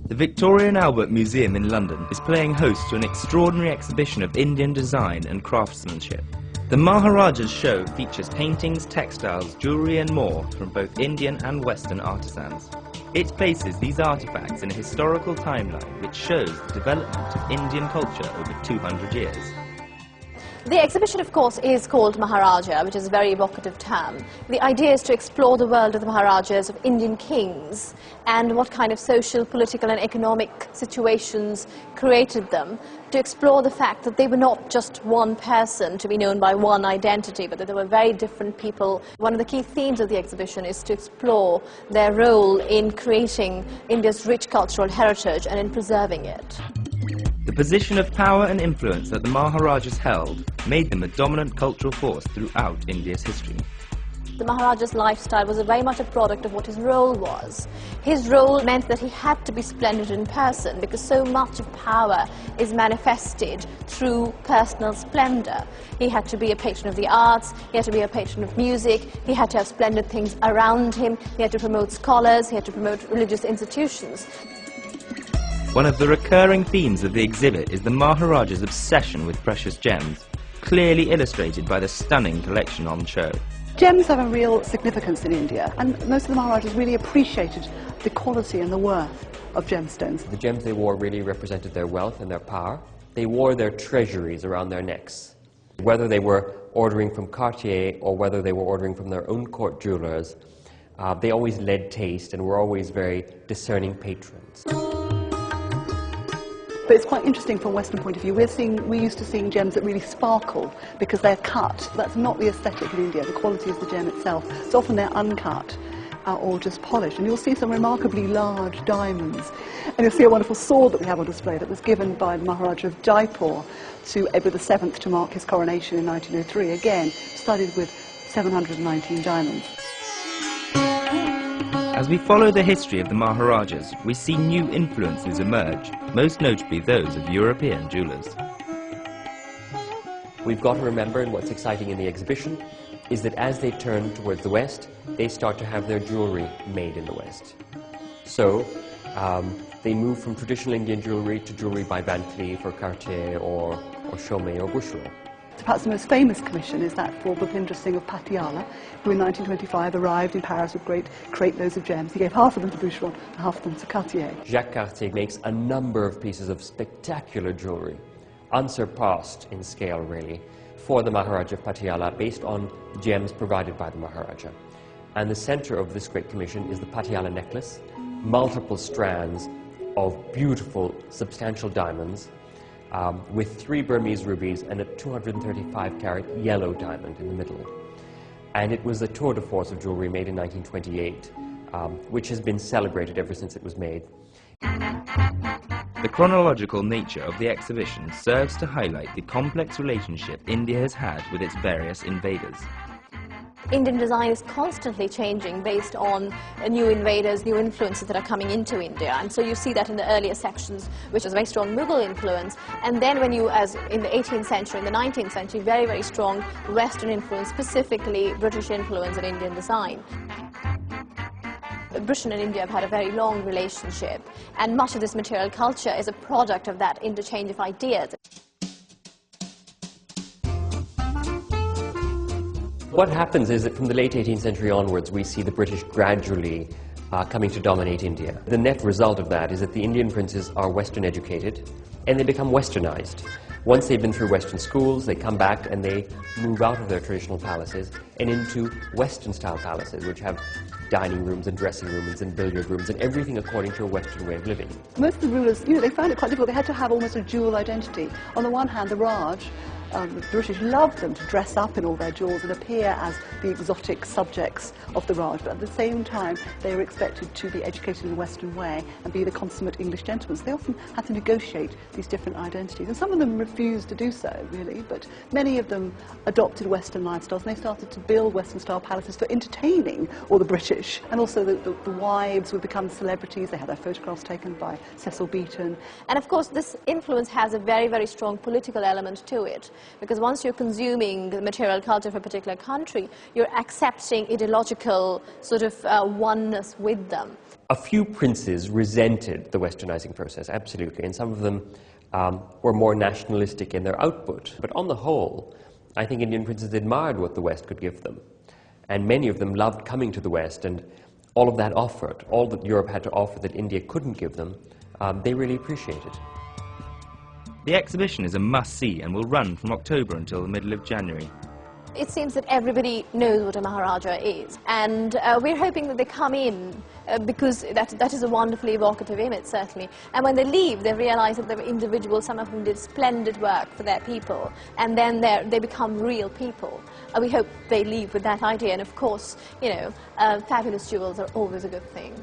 The Victoria and Albert Museum in London is playing host to an extraordinary exhibition of Indian design and craftsmanship. The Maharaja's show features paintings, textiles, jewellery and more from both Indian and Western artisans. It places these artefacts in a historical timeline which shows the development of Indian culture over 200 years. The exhibition, of course, is called Maharaja, which is a very evocative term. The idea is to explore the world of the Maharajas, of Indian kings, and what kind of social, political and economic situations created them, to explore the fact that they were not just one person to be known by one identity, but that there were very different people. One of the key themes of the exhibition is to explore their role in creating India's rich cultural heritage and in preserving it. The position of power and influence that the Maharajas held made them a dominant cultural force throughout India's history. The Maharaja's lifestyle was very much a product of what his role was. His role meant that he had to be splendid in person because so much of power is manifested through personal splendor. He had to be a patron of the arts, he had to be a patron of music, he had to have splendid things around him, he had to promote scholars, he had to promote religious institutions. One of the recurring themes of the exhibit is the Maharaja's obsession with precious gems, clearly illustrated by the stunning collection on show. Gems have a real significance in India, and most of the Maharajas really appreciated the quality and the worth of gemstones. The gems they wore really represented their wealth and their power. They wore their treasuries around their necks. Whether they were ordering from Cartier or whether they were ordering from their own court jewelers, they always led taste and were always very discerning patrons. But it's quite interesting from a Western point of view. We're used to seeing gems that really sparkle because they're cut. That's not the aesthetic in India. The quality is the gem itself. So often they're uncut or just polished. And you'll see some remarkably large diamonds. And you'll see a wonderful sword that we have on display that was given by the Maharaja of Jaipur to Edward VII to mark his coronation in 1903. Again, studded with 719 diamonds. As we follow the history of the Maharajas, we see new influences emerge, most notably those of European jewelers. We've got to remember, and what's exciting in the exhibition, is that as they turn towards the West, they start to have their jewellery made in the West. So they move from traditional Indian jewellery to jewellery by Van Cleef or Cartier or Chaumet or Boucheron. Perhaps the most famous commission is that for Bhupendra Singh of Patiala, who in 1925 arrived in Paris with great crate-loads of gems. He gave half of them to Boucheron and half of them to Cartier. Jacques Cartier makes a number of pieces of spectacular jewellery, unsurpassed in scale really, for the Maharaja of Patiala based on gems provided by the Maharaja. And the centre of this great commission is the Patiala necklace, multiple strands of beautiful, substantial diamonds, with 3 Burmese rubies and a 235-carat yellow diamond in the middle. And it was a tour de force of jewellery made in 1928, which has been celebrated ever since it was made. The chronological nature of the exhibition serves to highlight the complex relationship India has had with its various invaders. Indian design is constantly changing based on new invaders, new influences that are coming into India. And so you see that in the earlier sections, which is very strong Mughal influence. And then when you, as in the 18th century, in the 19th century, very, very strong Western influence, specifically British influence in Indian design. Britain and India have had a very long relationship, and much of this material culture is a product of that interchange of ideas. What happens is that from the late 18th century onwards, we see the British gradually coming to dominate India. The net result of that is that the Indian princes are Western educated and they become Westernized. Once they've been through Western schools, they come back and they move out of their traditional palaces and into Western-style palaces, which have dining rooms and dressing rooms and billiard rooms and everything according to a Western way of living. Most of the rulers, they found it quite difficult. They had to have almost a dual identity. On the one hand, the Raj, the British loved them to dress up in all their jewels and appear as the exotic subjects of the Raj, but at the same time they were expected to be educated in a Western way and be the consummate English gentlemen. So they often had to negotiate these different identities, and some of them refused to do so, really, but many of them adopted Western lifestyles, and they started to build Western-style palaces for entertaining all the British, and also the wives would become celebrities. They had their photographs taken by Cecil Beaton. And of course this influence has a very, very strong political element to it. because once you're consuming the material culture of a particular country, you're accepting ideological sort of oneness with them. A few princes resented the Westernizing process, absolutely, and some of them were more nationalistic in their output. But on the whole, I think Indian princes admired what the West could give them. And many of them loved coming to the West, and all of that offered, all that Europe had to offer that India couldn't give them, they really appreciated. The exhibition is a must-see and will run from October until the middle of January. It seems that everybody knows what a Maharaja is, and we're hoping that they come in because that is a wonderfully evocative image, certainly. And when they leave, they realize that there were individuals, some of whom did splendid work for their people, and then they become real people. We hope they leave with that idea, and of course, you know, fabulous jewels are always a good thing.